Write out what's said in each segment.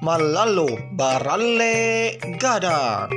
Malalu Baralle Gada.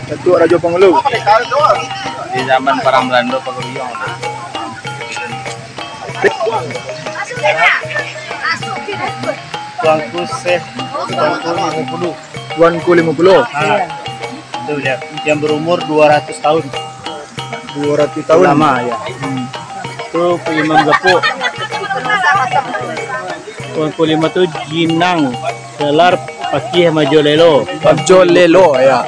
Datuk Raja Pengulu. Di zaman perang Belanda Paguyong. Tuanku 50. Tuanku 50. Itu lihat yang berumur 200 tahun. 200 tahun. Lama ya. Itu Imam Gepuk. Tuanku 5 itu Jinang, Gelar Pakih Majolelo. Majolelo ya.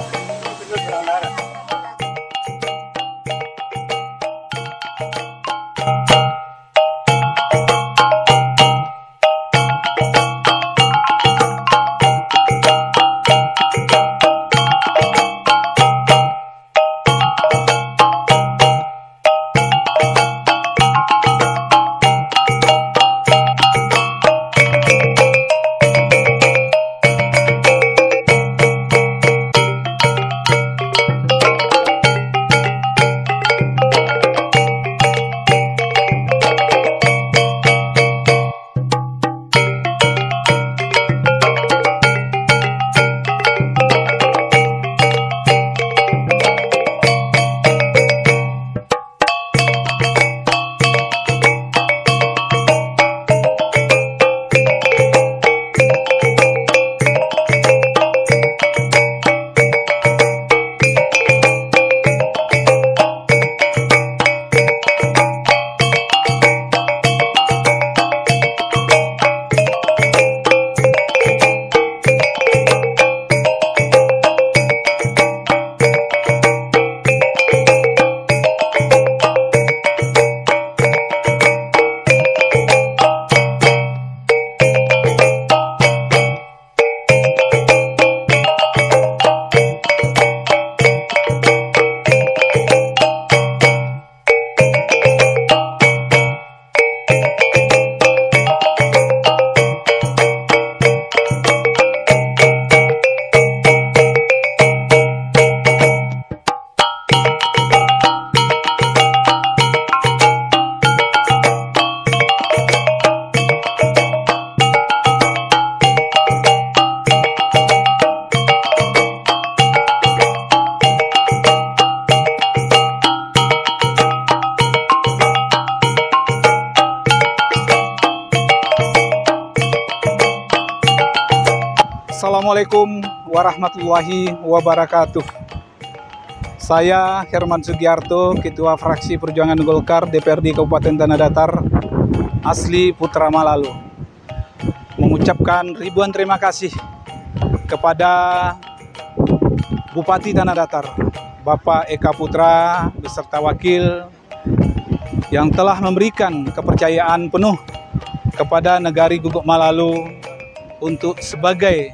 Assalamualaikum warahmatullahi wabarakatuh. Saya Herman Sugiarto, Ketua Fraksi Perjuangan Golkar DPRD Kabupaten Tanah Datar, asli Putra Malalu, mengucapkan ribuan terima kasih kepada Bupati Tanah Datar, Bapak Eka Putra beserta wakil yang telah memberikan kepercayaan penuh kepada Negari Guguk Malalu untuk sebagai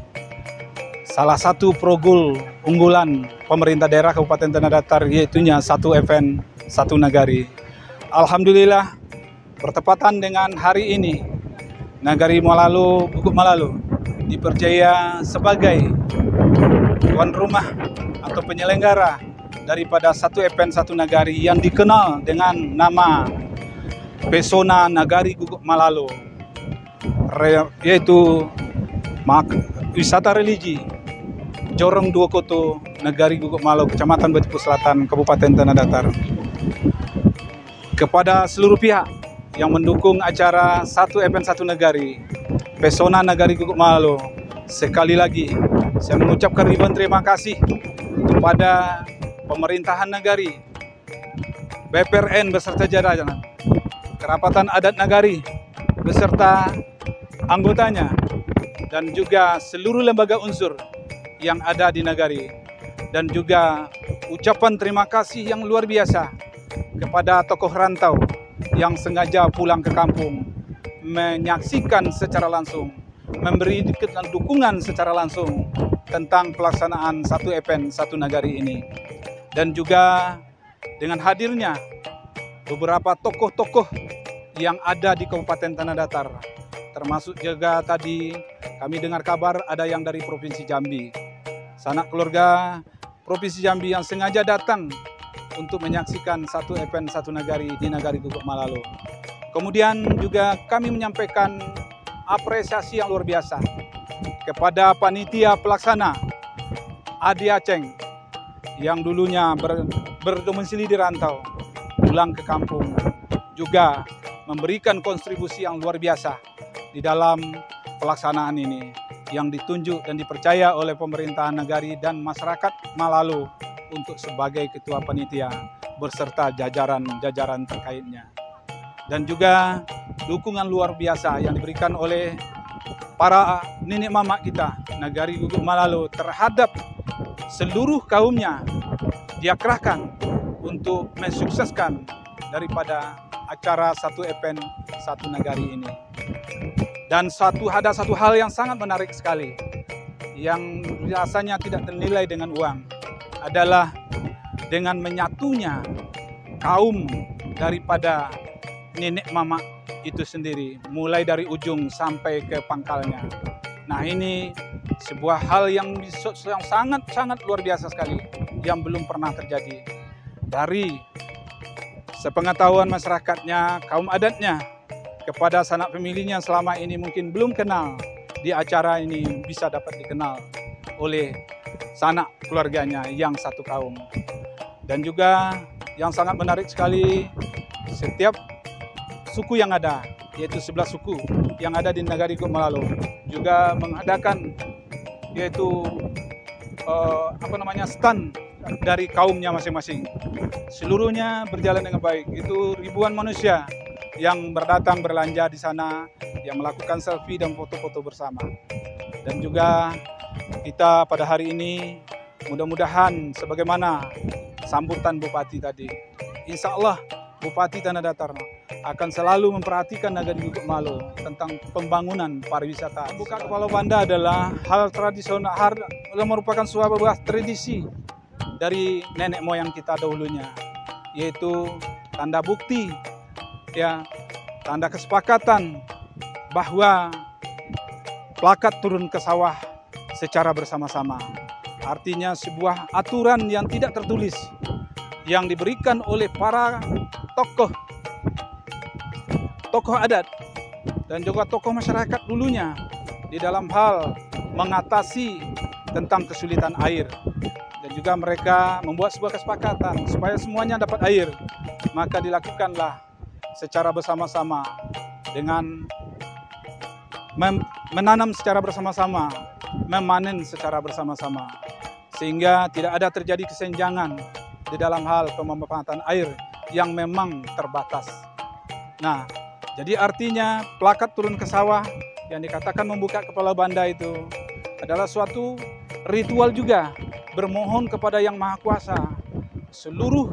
salah satu progul unggulan pemerintah daerah Kabupaten Tanah Datar, yaitunya satu event, satu nagari. Alhamdulillah, bertepatan dengan hari ini, Nagari Malalu, Guguk Malalu dipercaya sebagai tuan rumah atau penyelenggara daripada satu event, satu nagari yang dikenal dengan nama Pesona Nagari Guguk Malalu, yaitu wisata religi Jorong Dua Koto, Nagari Guguk Malalu, Kecamatan Batipu Selatan, Kabupaten Tanah Datar. Kepada seluruh pihak yang mendukung acara satu event satu nagari, Pesona Nagari Guguk Malalu, sekali lagi saya mengucapkan ribuan terima kasih kepada pemerintahan Nagari, BPRN beserta jajaran, Kerapatan Adat Nagari beserta anggotanya, dan juga seluruh lembaga unsur yang ada di Nagari. Dan juga ucapan terima kasih yang luar biasa kepada tokoh rantau yang sengaja pulang ke kampung, menyaksikan secara langsung, memberi dukungan secara langsung tentang pelaksanaan satu event satu Nagari ini. Dan juga dengan hadirnya beberapa tokoh-tokoh yang ada di Kabupaten Tanah Datar, termasuk juga tadi kami dengar kabar ada yang dari Provinsi Jambi, sanak keluarga Provinsi Jambi yang sengaja datang untuk menyaksikan satu event satu Nagari di Nagari Guguk Malalu. Kemudian juga kami menyampaikan apresiasi yang luar biasa kepada panitia pelaksana Adi Aceng yang dulunya berdomisili di rantau, pulang ke kampung, juga memberikan kontribusi yang luar biasa di dalam pelaksanaan ini, yang ditunjuk dan dipercaya oleh pemerintahan Nagari dan masyarakat Malalu untuk sebagai ketua panitia berserta jajaran-jajaran terkaitnya. Dan juga dukungan luar biasa yang diberikan oleh para nenek mama kita Nagari Guguk Malalu terhadap seluruh kaumnya, diakrahkan untuk mensukseskan daripada acara satu event satu Nagari ini. Dan ada satu hal yang sangat menarik sekali, yang rasanya tidak ternilai dengan uang, adalah dengan menyatunya kaum daripada nenek mama itu sendiri, mulai dari ujung sampai ke pangkalnya. Nah, ini sebuah hal yang sangat luar biasa sekali, yang belum pernah terjadi. Dari sepengetahuan masyarakatnya, kaum adatnya, kepada sanak pemilihnya selama ini mungkin belum kenal, di acara ini bisa dapat dikenal oleh sanak keluarganya yang satu kaum. Dan juga yang sangat menarik sekali, setiap suku yang ada, yaitu 11 suku yang ada di Nagari Guguk Malalu, juga mengadakan yaitu stand dari kaumnya masing-masing. Seluruhnya berjalan dengan baik. Itu ribuan manusia yang berdatang berlanja di sana, yang melakukan selfie dan foto-foto bersama. Dan juga kita pada hari ini mudah-mudahan sebagaimana sambutan Bupati tadi, insya Allah Bupati Tanah Datar akan selalu memperhatikan Nagari Guguk Malalu tentang pembangunan pariwisata. Buka kepala banda adalah hal tradisional, merupakan sebuah tradisi dari nenek moyang kita dahulunya, yaitu tanda bukti, ya, tanda kesepakatan bahwa plakat turun ke sawah secara bersama-sama. Artinya sebuah aturan yang tidak tertulis yang diberikan oleh para tokoh adat dan juga tokoh masyarakat dulunya di dalam hal mengatasi tentang kesulitan air. Dan juga mereka membuat sebuah kesepakatan supaya semuanya dapat air, maka dilakukanlah secara bersama-sama dengan menanam secara bersama-sama, memanen secara bersama-sama, sehingga tidak ada terjadi kesenjangan di dalam hal pemanfaatan air yang memang terbatas. Nah, jadi artinya plakat turun ke sawah yang dikatakan membuka kepala banda itu adalah suatu ritual juga, bermohon kepada Yang Maha Kuasa. Seluruh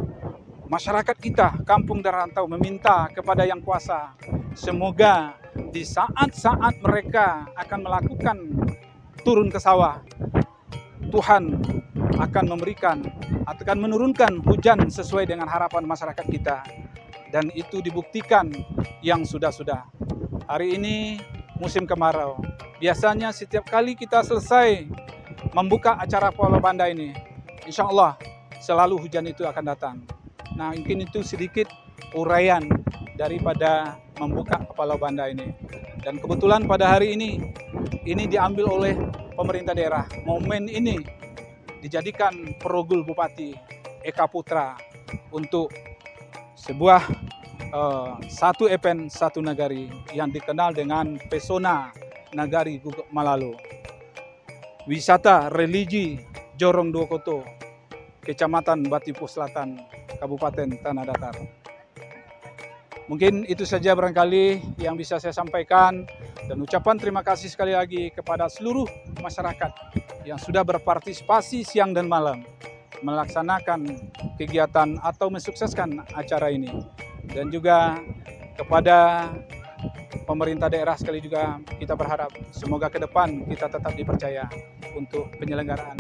masyarakat kita, kampung dan rantau, meminta kepada Yang Kuasa, semoga di saat-saat mereka akan melakukan turun ke sawah, Tuhan akan menurunkan hujan sesuai dengan harapan masyarakat kita. Dan itu dibuktikan yang sudah-sudah. Hari ini musim kemarau. Biasanya setiap kali kita selesai membuka acara Pulau Banda ini, insya Allah selalu hujan itu akan datang. Nah, mungkin itu sedikit uraian daripada membuka Pulau Banda ini. Dan kebetulan pada hari ini diambil oleh pemerintah daerah. Momen ini dijadikan perogul Bupati Eka Putra untuk sebuah satu event satu Nagari yang dikenal dengan pesona Nagari Guguk Malalu. wisata religi Jorong Dua Koto, Kecamatan Batipu Selatan, Kabupaten Tanah Datar. Mungkin itu saja barangkali yang bisa saya sampaikan, dan ucapan terima kasih sekali lagi kepada seluruh masyarakat yang sudah berpartisipasi siang dan malam melaksanakan kegiatan atau mensukseskan acara ini, dan juga kepada pemerintah daerah sekali juga kita berharap semoga ke depan kita tetap dipercaya untuk penyelenggaraan.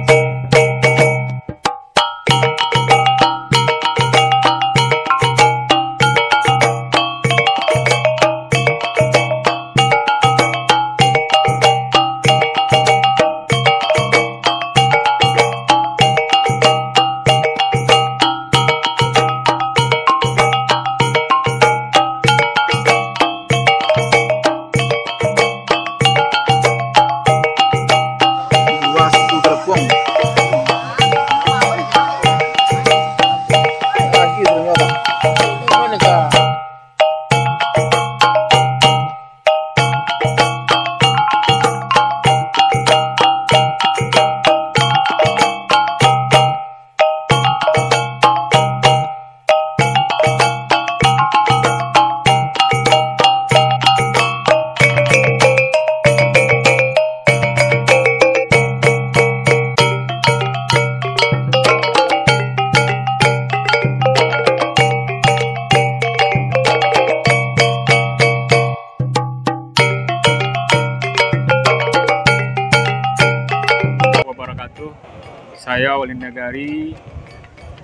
Saya Wali Nagari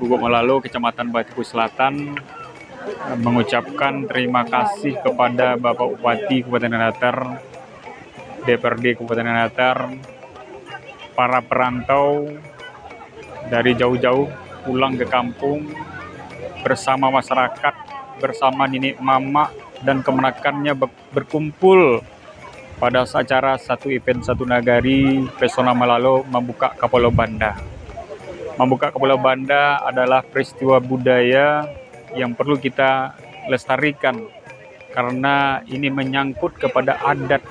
Guguk Malalo, Kecamatan Batipu Selatan, mengucapkan terima kasih kepada Bapak Bupati Kabupaten Tanah Datar, DPRD Kabupaten Tanah Datar, para perantau dari jauh-jauh pulang ke kampung bersama masyarakat, bersama nenek mama dan kemenakannya berkumpul pada acara satu event satu nagari Pesona Malalo membuka Kapolo Banda. Membuka Kapolo Banda adalah peristiwa budaya yang perlu kita lestarikan karena ini menyangkut kepada adat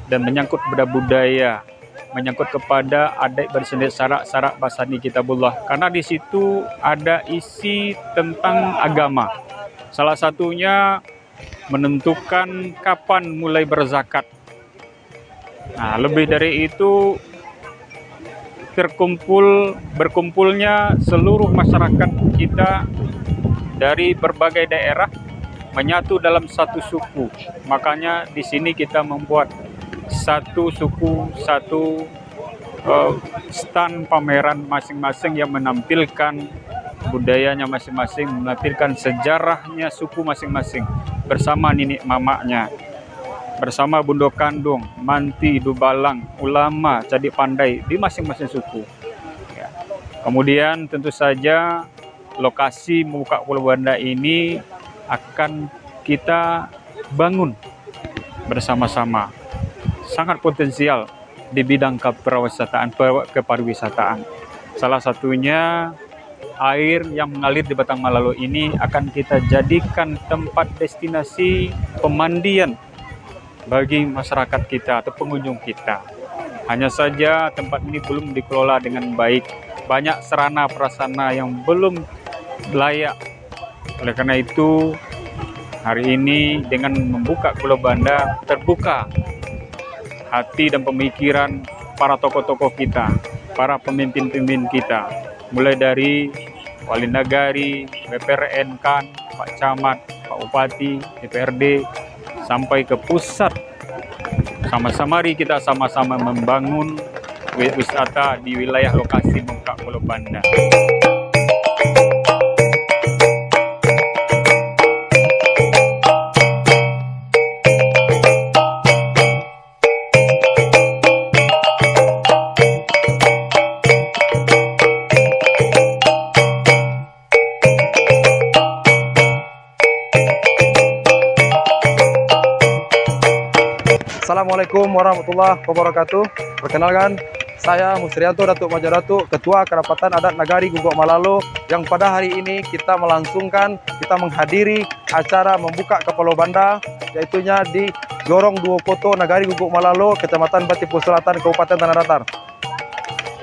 dan menyangkut kepada budaya, menyangkut kepada adat bersendiri syarak-syarak Basani Kitabullah, karena di situ ada isi tentang agama. Salah satunya menentukan kapan mulai berzakat. Nah, lebih dari itu berkumpulnya seluruh masyarakat kita dari berbagai daerah menyatu dalam satu suku. Makanya di sini kita membuat satu suku, satu stand pameran masing-masing yang menampilkan budayanya masing-masing, menampilkan sejarahnya suku masing-masing bersama nenek mamaknya, bersama bundo kandung, manti, dubalang, ulama, cadik pandai di masing-masing suku. Ya. Kemudian tentu saja lokasi membuka Kapolo Banda ini akan kita bangun bersama-sama. Sangat potensial di bidang kepariwisataan. Salah satunya air yang mengalir di Batang Malalo ini akan kita jadikan tempat destinasi pemandian bagi masyarakat kita atau pengunjung kita. Hanya saja tempat ini belum dikelola dengan baik. Banyak sarana prasarana yang belum layak. Oleh karena itu, hari ini dengan membuka Kapolo Banda, terbuka hati dan pemikiran para tokoh-tokoh kita, para pemimpin-pemimpin kita, mulai dari Wali Nagari, BPRN, KAN, Pak Camat, Pak Bupati, DPRD, sampai ke pusat. Sama-sama mari kita sama-sama membangun wisata di wilayah lokasi membuka Kapolo Banda. Assalamualaikum warahmatullahi wabarakatuh. Perkenalkan, saya Musrianto Datuk Maju Datuk, Ketua Kerapatan Adat Nagari Guguk Malalo, yang pada hari ini kita menghadiri acara membuka Kapolo Banda, yaitunya di Jorong Dua Koto Nagari Guguk Malalo, Kecamatan Batipu Selatan, Kabupaten Tanah Datar.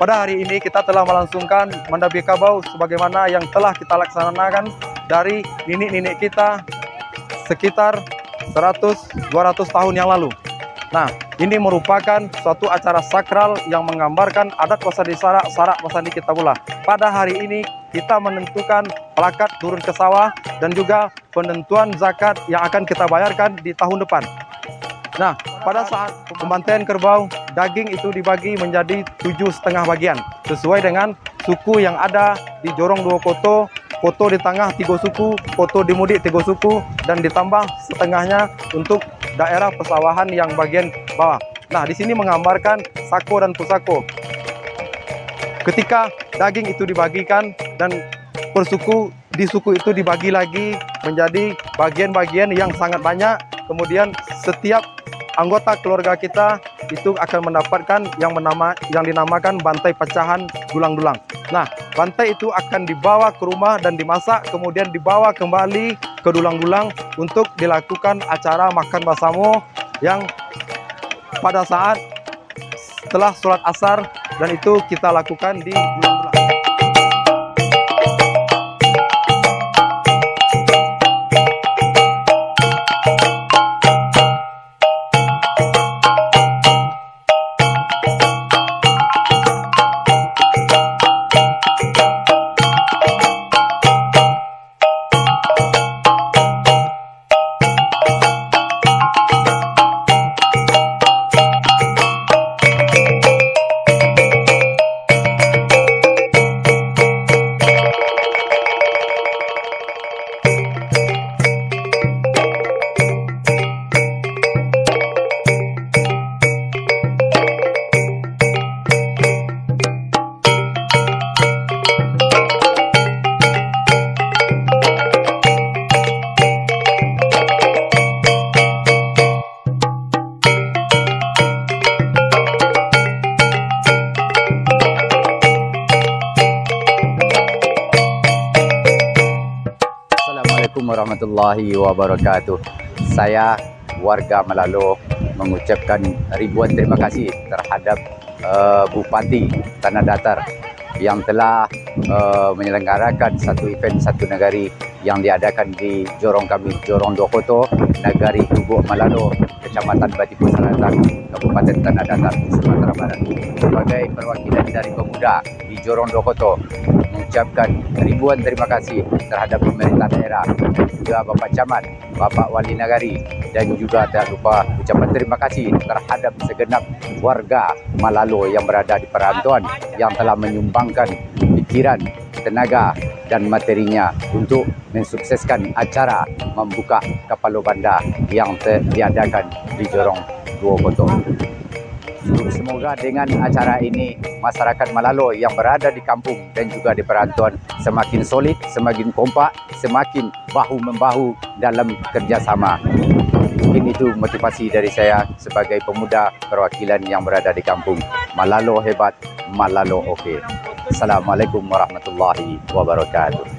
pada hari ini kita telah melangsungkan Mandabi Kabau sebagaimana yang telah kita laksanakan dari nenek-nenek kita sekitar 100-200 tahun yang lalu. Nah, ini merupakan suatu acara sakral yang menggambarkan adat wasandi sarak wasandi kita pula. Pada hari ini kita menentukan pelakat turun ke sawah dan juga penentuan zakat yang akan kita bayarkan di tahun depan. Nah, pada saat pembantaian kerbau, daging itu dibagi menjadi 7,5 bagian sesuai dengan suku yang ada di Jorong Dua Koto. Koto di tengah 3 suku, Koto di Mudik 3 suku, dan ditambah setengahnya untuk daerah persawahan yang bagian bawah. Nah, di sini menggambarkan sako dan pusako. Ketika daging itu dibagikan dan per suku, di suku itu dibagi lagi menjadi bagian-bagian yang sangat banyak. Kemudian setiap anggota keluarga kita itu akan mendapatkan yang dinamakan bantai pecahan dulang-dulang. Nah, bantai itu akan dibawa ke rumah dan dimasak, kemudian dibawa kembali ke dulang-dulang untuk dilakukan acara makan basamo yang pada saat setelah sholat asar, dan itu kita lakukan di dulang-dulang. Assalamualaikum warahmatullahi wabarakatuh. Saya warga Malalo mengucapkan ribuan terima kasih terhadap Bupati Tanah Datar yang telah menyelenggarakan satu event satu negari yang diadakan di Jorong kami, Jorong Dua Koto, Nagari Guguk Malalo, Kecamatan Batipu Selatan, Kabupaten Tanah Datar, Sumatera Barat. Sebagai perwakilan dari pemuda di Jorong Dua Koto, mengucapkan ribuan terima kasih terhadap pemerintah daerah dan juga Bapak Camat, Bapak Wali Nagari, dan juga tak lupa ucapan terima kasih terhadap segenap warga Malalo yang berada di perantauan yang telah menyumbangkan pikiran, tenaga dan materinya untuk mensukseskan acara membuka Kapalo Banda yang diadakan di Jorong Dua Koto. Semoga dengan acara ini masyarakat Malalo yang berada di kampung dan juga di perantauan semakin solid, semakin kompak, semakin bahu-membahu dalam kerjasama. Mungkin itu motivasi dari saya sebagai pemuda perwakilan yang berada di kampung. Malalo hebat, Malalo oke. Assalamualaikum warahmatullahi wabarakatuh.